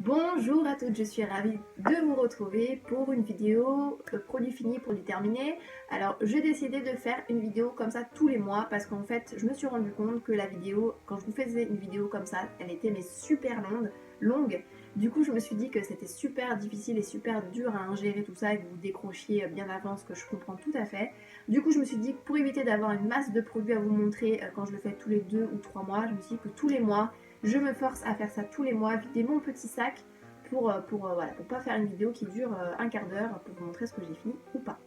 Bonjour à toutes, je suis ravie de vous retrouver pour une vidéo produit fini, produit terminé. Alors j'ai décidé de faire une vidéo comme ça tous les mois parce qu'en fait je me suis rendu compte que la vidéo, quand je vous faisais une vidéo comme ça, elle était mais super longue. Du coup je me suis dit que c'était super difficile et super dur à ingérer tout ça et que vous décrochiez bien avant, ce que je comprends tout à fait. Du coup je me suis dit que pour éviter d'avoir une masse de produits à vous montrer quand je le fais tous les 2 ou 3 mois, je me suis dit que tous les mois je me force à faire ça tous les mois, vider mon petit sac pour pas faire une vidéo qui dure un quart d'heure pour vous montrer ce que j'ai fini ou pas.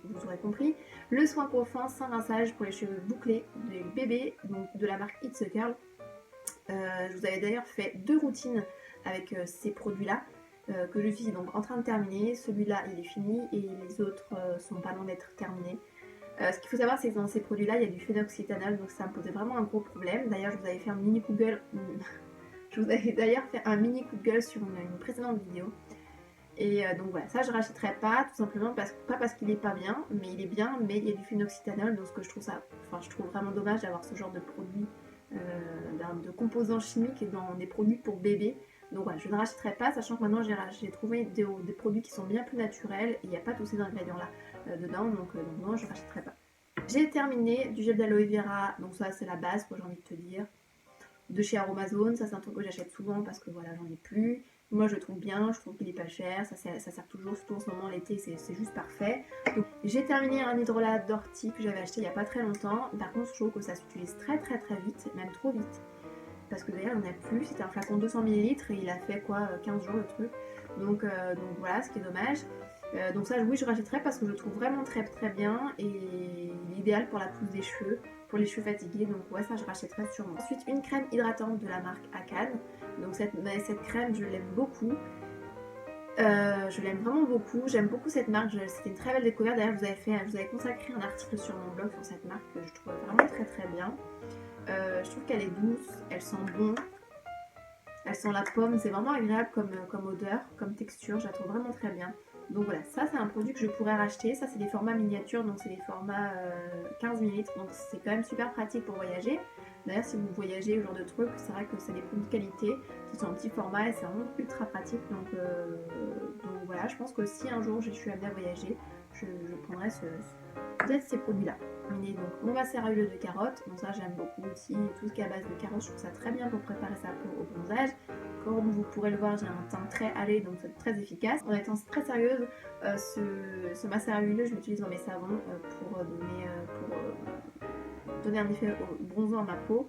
Vous aurez compris. Le soin profond sans rinçage pour les cheveux bouclés des bébés, donc de la marque It's a Curl. Je vous avais d'ailleurs fait 2 routines avec ces produits-là que je suis donc en train de terminer. Celui-là il est fini et les autres sont pas loin d'être terminés. Ce qu'il faut savoir, c'est que dans ces produits-là, il y a du phénoxyéthanol, donc ça me posait vraiment un gros problème. D'ailleurs, je vous avais fait un mini Google. Je vous avais d'ailleurs fait un mini coup de gueule sur une précédente vidéo. Et donc voilà, ça je rachèterai pas, tout simplement pas parce qu'il est pas bien, mais il est bien, mais il y a du phénoxyéthanol, donc ce que je trouve je trouve vraiment dommage d'avoir ce genre de produit, de composants chimiques dans des produits pour bébés. Donc voilà, je ne rachèterai pas, sachant que maintenant j'ai trouvé des produits qui sont bien plus naturels et il n'y a pas tous ces ingrédients là dedans, donc non, je ne rachèterai pas. J'ai terminé du gel d'aloe vera, donc ça c'est la base, quoi, j'ai envie de te dire. De chez Aromazone, ça c'est un truc que j'achète souvent parce que voilà, j'en ai plus. Moi je le trouve bien, je trouve qu'il est pas cher, ça sert toujours, surtout en ce moment l'été, c'est juste parfait. Donc j'ai terminé un hydrolat d'ortie que j'avais acheté il y a pas très longtemps. Par contre je trouve que ça s'utilise très vite, même trop vite. Parce que d'ailleurs il n'y en a plus, c'était un flacon de 200 ml et il a fait quoi 15 jours le truc. Donc voilà, ce qui est dommage. Donc ça oui je rachèterai parce que je le trouve vraiment très bien et il est idéal pour la pousse des cheveux, pour les cheveux fatigués, donc ouais ça je rachèterai sûrement. Ensuite une crème hydratante de la marque Akan, donc cette crème je l'aime beaucoup. Je l'aime vraiment beaucoup, j'aime beaucoup cette marque, c'était une très belle découverte. D'ailleurs je vous avais consacré un article sur mon blog sur cette marque que je trouve vraiment très bien. Je trouve qu'elle est douce, elle sent bon, elle sent la pomme, c'est vraiment agréable comme odeur, comme texture, je la trouve vraiment très bien. Donc voilà, ça c'est un produit que je pourrais racheter, ça c'est des formats miniatures, donc c'est des formats 15 ml, donc c'est quand même super pratique pour voyager. D'ailleurs si vous voyagez, ce genre de truc, c'est vrai que c'est des produits de qualité qui sont en petit format et c'est vraiment ultra pratique. Donc voilà, je pense que si un jour je suis amenée à voyager, je prendrai peut-être ces produits-là. Donc mon mascara à huile de carotte, donc ça j'aime beaucoup aussi, tout ce qui est à base de carotte, je trouve ça très bien pour préparer sa peau au bronzage. Comme vous pourrez le voir, j'ai un teint très hâlé, donc c'est très efficace. En étant très sérieuse, ce mascara huileux, je l'utilise dans mes savons pour donner un effet bronzant à ma peau.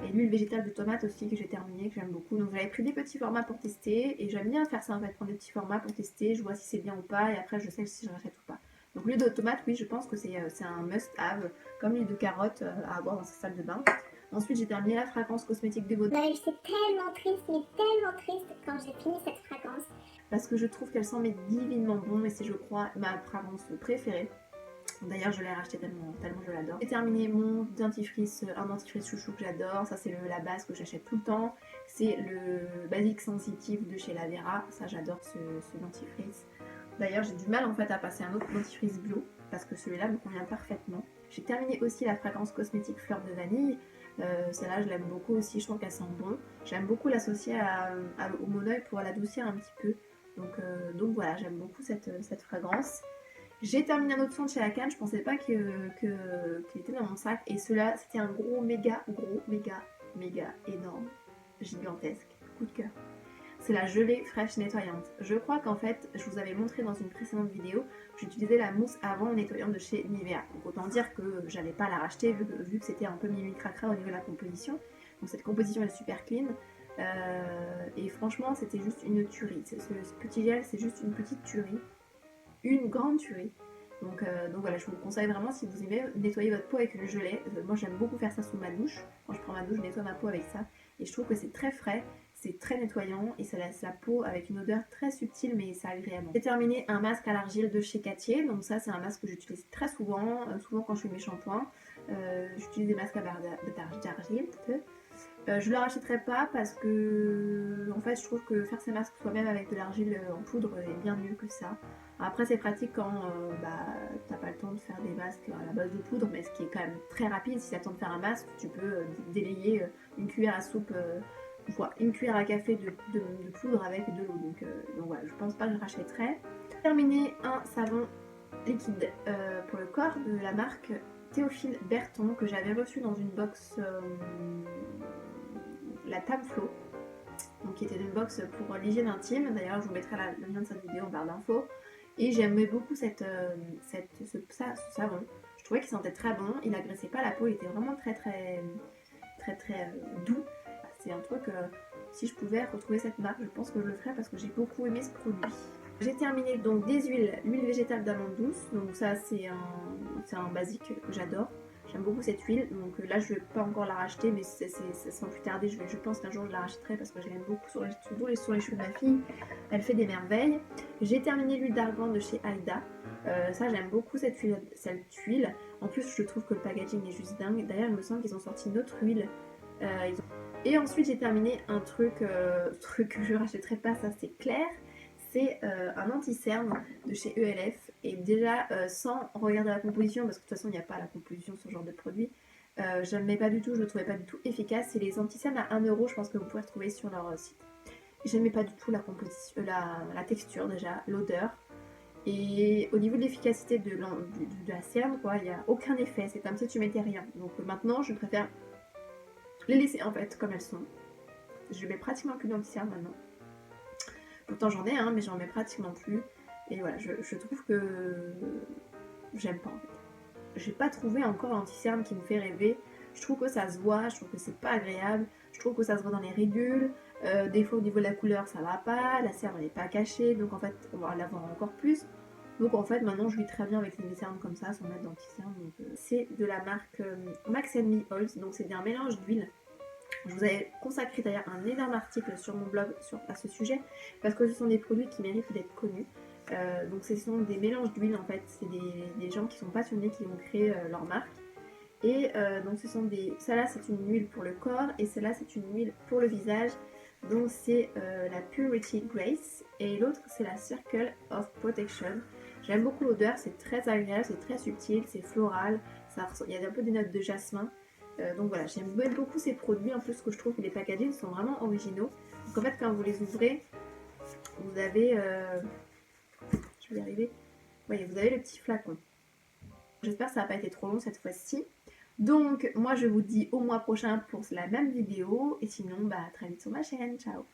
Et l'huile végétale de tomate aussi que j'ai terminée, que j'aime beaucoup. Donc j'avais pris des petits formats pour tester et j'aime bien faire ça en fait, prendre des petits formats pour tester, je vois si c'est bien ou pas et après je sais si je rachète ou pas. Donc l'huile de tomate, oui, je pense que c'est un must-have, comme l'huile de carotte à avoir dans sa salle de bain. Ensuite, j'ai terminé la fragrance cosmétique de Vaud. J'étais tellement triste, mais tellement triste quand j'ai fini cette fragrance. Parce que je trouve qu'elle sent mais divinement bon et c'est, je crois, ma fragrance préférée. D'ailleurs, je l'ai racheté tellement je l'adore. J'ai terminé mon dentifrice, un dentifrice chouchou que j'adore. Ça, c'est la base que j'achète tout le temps. C'est le Basic Sensitive de chez La Vera. Ça, j'adore ce dentifrice. D'ailleurs, j'ai du mal en fait à passer un autre dentifrice bio parce que celui-là me convient parfaitement. J'ai terminé aussi la fragrance cosmétique fleur de vanille. Celle-là, je l'aime beaucoup aussi. Je trouve qu'elle sent bon. J'aime beaucoup l'associer au Monoi pour l'adoucir un petit peu. Donc voilà, j'aime beaucoup cette fragrance. J'ai terminé un autre son de chez Akan, je pensais pas qu'il était dans mon sac. Et cela, c'était un méga énorme, gigantesque coup de cœur. C'est la gelée fraîche nettoyante. Je crois qu'en fait, je vous avais montré dans une précédente vidéo, j'utilisais la mousse avant nettoyante de chez Nivea. Donc autant dire que j'allais pas la racheter vu que c'était un peu mimi cracra au niveau de la composition. Donc cette composition est super clean. Et franchement, c'était juste une tuerie. Ce petit gel, c'est juste une petite tuerie. Une grande tuerie. Donc voilà, je vous le conseille vraiment si vous aimez nettoyer votre peau avec le gelée. Moi j'aime beaucoup faire ça sous ma douche. Quand je prends ma douche, je nettoie ma peau avec ça. Et je trouve que c'est très frais, c'est très nettoyant et ça laisse la peau avec une odeur très subtile mais c'est agréable. J'ai terminé un masque à l'argile de chez Cartier. Donc ça c'est un masque que j'utilise très souvent, souvent quand je fais mes shampoings. J'utilise des masques à base d'argile. Je le rachèterai pas parce que en fait je trouve que faire ses masques soi-même avec de l'argile en poudre est bien mieux que ça. Après c'est pratique quand t'as pas le temps de faire des masques à la base de poudre, mais ce qui est quand même très rapide. Si t'as le temps de faire un masque, tu peux délayer une cuillère à soupe voilà, une cuillère à café de poudre avec de l'eau. Donc voilà, je pense pas que je rachèterai. Terminé, un savon liquide pour le corps de la marque Théophile Berton que j'avais reçu dans une box la Tamflo, donc qui était une box pour l'hygiène intime. D'ailleurs je vous mettrai le lien de cette vidéo en barre d'infos. Et j'aimais beaucoup ce savon. Je trouvais qu'il sentait très bon, il agressait pas la peau, il était vraiment très doux. C'est un truc, si je pouvais retrouver cette marque, je pense que je le ferais parce que j'ai beaucoup aimé ce produit. J'ai terminé donc des huiles, l'huile végétale d'amande douce, donc ça c'est un basique que j'adore. J'aime beaucoup cette huile, donc là je vais pas encore la racheter, mais sans plus tarder, je pense qu'un jour je la rachèterai parce que je l'aime beaucoup sur les cheveux de ma fille. Elle fait des merveilles. J'ai terminé l'huile d'argan de chez Aïda. Ça j'aime beaucoup cette huile. En plus je trouve que le packaging est juste dingue. D'ailleurs il me semble qu'ils ont sorti une autre huile. Et ensuite j'ai terminé un truc que je rachèterai pas, ça c'est clair. C'est un anti-cerne de chez ELF. Et déjà, sans regarder la composition, parce que de toute façon, il n'y a pas la composition sur ce genre de produit, je n'aimais pas du tout, je le trouvais pas du tout efficace. C'est les anti-cernes à 1€, je pense que vous pouvez retrouver sur leur site. J'aimais pas du tout la composition, la texture déjà, l'odeur. Et au niveau de l'efficacité de la cerne, quoi, il n'y a aucun effet. C'est comme si tu mettais rien. Donc maintenant, je préfère les laisser en fait comme elles sont. Je mets pratiquement plus d'anti-cerne maintenant. Pourtant j'en ai, mais j'en mets pratiquement plus. Et voilà, je trouve que j'aime pas en fait. J'ai pas trouvé encore l'anti-cerne qui me fait rêver. Je trouve que ça se voit, je trouve que c'est pas agréable. Je trouve que ça se voit dans les ridules. Des fois au niveau de la couleur ça va pas, la cerne elle est pas cachée, donc en fait on va l'avoir encore plus. Donc en fait maintenant je vis très bien avec les cernes comme ça sans mettre d'anti-cerne. C'est de la marque Max Me Oils, donc c'est un mélange d'huile. Je vous avais consacré d'ailleurs un énorme article sur mon blog à ce sujet parce que ce sont des produits qui méritent d'être connus. Donc ce sont des mélanges d'huile en fait, c'est des gens qui sont passionnés qui ont créé leur marque. Et donc ce sont celle-là c'est une huile pour le corps et celle-là c'est une huile pour le visage. Donc c'est la Purity Grace et l'autre c'est la Circle of Protection. J'aime beaucoup l'odeur, c'est très agréable, c'est très subtil, c'est floral, il y a un peu des notes de jasmin. Donc voilà, j'aime beaucoup ces produits. En plus, que je trouve que les packagings sont vraiment originaux. Donc en fait, quand vous les ouvrez, vous avez... je vais y arriver. Voyez, vous avez le petit flacon. J'espère que ça n'a pas été trop long cette fois-ci. Donc, moi, je vous dis au mois prochain pour la même vidéo. Et sinon, à très vite sur ma chaîne. Ciao!